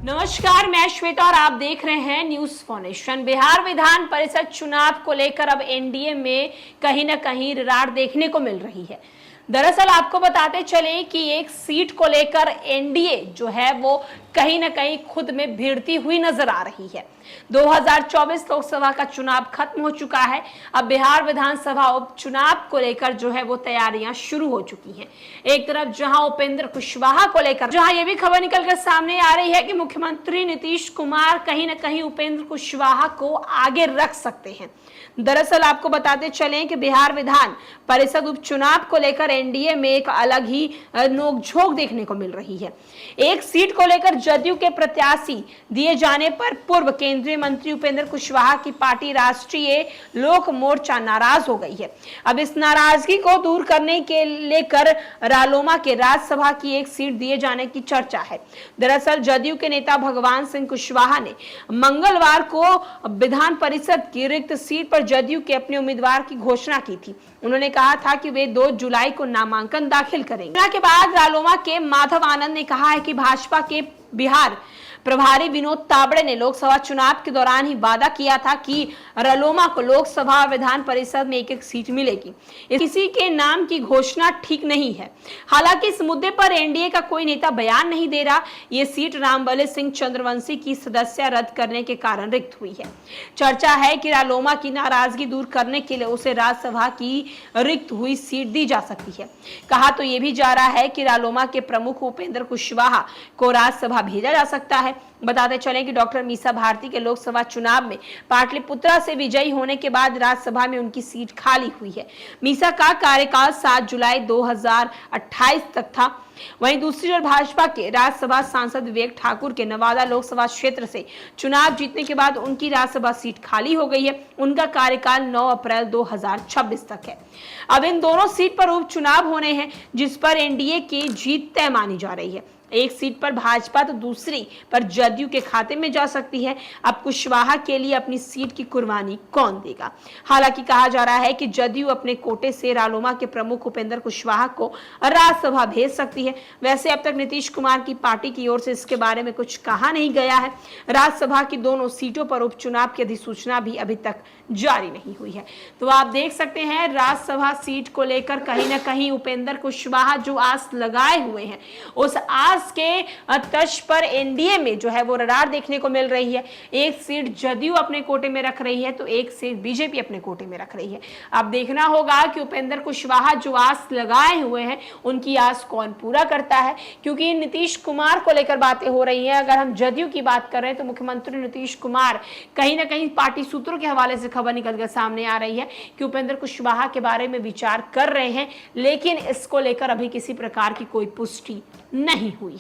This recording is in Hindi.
नमस्कार, मैं श्वेता और आप देख रहे हैं न्यूज फाउंडेशन। बिहार विधान परिषद चुनाव को लेकर अब एनडीए में कहीं ना कहीं रार देखने को मिल रही है। दरअसल आपको बताते चले कि एक सीट को लेकर एनडीए जो है वो कहीं ना कहीं खुद में भिड़ती हुई नजर आ रही है। 2024 लोकसभा का चुनाव खत्म हो चुका है। अब बिहार विधानसभा उपचुनाव को लेकर जो है वो तैयारियां शुरू हो चुकी हैं। एक तरफ जहां उपेंद्र कुशवाहा को लेकर जहां ये भी खबर निकलकर सामने आ रही है कि मुख्यमंत्री नीतीश कुमार कहीं ना कहीं उपेंद्र कुशवाहा को आगे रख सकते हैं। दरअसल आपको बताते चलें कि बिहार विधान परिषद उपचुनाव को लेकर एनडीए में एक अलग ही नोकझोंक देखने को मिल रही है। एक सीट को लेकर जदयू के प्रत्याशी दिए जाने पर पूर्व केंद्रीय मंत्री उपेंद्र कुशवाहा की पार्टी राष्ट्रीय लोक मोर्चा नाराज हो गई है। अब इस नाराजगी को दूर करने के लेकर रालोमा के राज्यसभा की एक सीट दिए जाने की चर्चा है। दरअसल जदयू के नेता भगवान सिंह कुशवाहा ने मंगलवार को विधान परिषद की रिक्त सीट पर जदयू के अपने उम्मीदवार की घोषणा की थी। उन्होंने कहा था कि वे 2 जुलाई को नामांकन दाखिल करेंगे। के बाद रालोमा के माधव आनंद ने कहा है कि भाजपा के बिहार प्रभारी विनोद तावड़े ने लोकसभा चुनाव के दौरान ही वादा किया था कि रालोमा को लोकसभा विधान परिषद में एक सीट मिलेगी। किसी के नाम की घोषणा ठीक नहीं है। हालांकि इस मुद्दे पर एनडीए का कोई नेता बयान नहीं दे रहा। ये सीट रामबलि सिंह चंद्रवंशी की सदस्यता रद्द करने के कारण रिक्त हुई है। चर्चा है कि रालोमा की नाराजगी दूर करने के लिए उसे राज्यसभा की रिक्त हुई सीट दी जा सकती है। कहा तो यह भी जा रहा है कि रालोमा के प्रमुख उपेंद्र कुशवाहा को राज्यसभा भेजा जा सकता है। बताते चलें कि डॉक्टर मीसा भारती के लोकसभा चुनाव में पाटलिपुत्रा से विजयी होने के बाद राज्यसभा में उनकी सीट खाली हुई है। मीसा का कार्यकाल 7 जुलाई 2028 तक था। वहीं दूसरी ओर भाजपा के राज्यसभा सांसद विवेक ठाकुर के नवादा लोकसभा क्षेत्र से चुनाव जीतने के बाद उनकी राज्यसभा सीट खाली हो गई है। उनका कार्यकाल 9 अप्रैल 2026 तक है। अब इन दोनों सीट पर उपचुनाव होने हैं, जिस पर एनडीए की जीत तय मानी जा रही है। एक सीट पर भाजपा तो दूसरी पर जदयू के खाते में जा सकती है। अब कुशवाहा के लिए अपनी सीट की कुर्बानी कौन देगा? हालांकि कहा जा रहा है कि जदयू अपने कोटे से रालोमा के प्रमुख उपेंद्र कुशवाहा को राज्यसभा भेज सकती है। वैसे अब तक नीतीश कुमार की पार्टी की ओर से इसके बारे में कुछ कहा नहीं गया है। राज्यसभा की दोनों सीटों पर उपचुनाव की अधिसूचना भी अभी तक जारी नहीं हुई है। तो आप देख सकते हैं राज्यसभा सीट को लेकर कहीं ना कहीं उपेंद्र कुशवाहा जो आस लगाए हुए हैं, उस आस के तर्ज पर एनडीए में जो है वो रार देखने को मिल रही है। एक सीट जदयू अपने कोटे में रख रही है तो एक सीट बीजेपी अपने कोटे में रख रही है। अब देखना होगा कि उपेंद्र कुशवाहा जो आस लगाए हुए हैं उनकी आस कौन पूरा करता है, क्योंकि नीतीश कुमार को लेकर बातें हो रही हैं। अगर हम जदयू की बात कर रहे हैं तो मुख्यमंत्री नीतीश कुमार कहीं ना कहीं पार्टी सूत्रों के हवाले से खबर निकलकर सामने आ रही है कि उपेंद्र कुशवाहा के बारे में विचार कर रहे हैं, लेकिन इसको लेकर अभी किसी प्रकार की कोई पुष्टि नहीं हुई।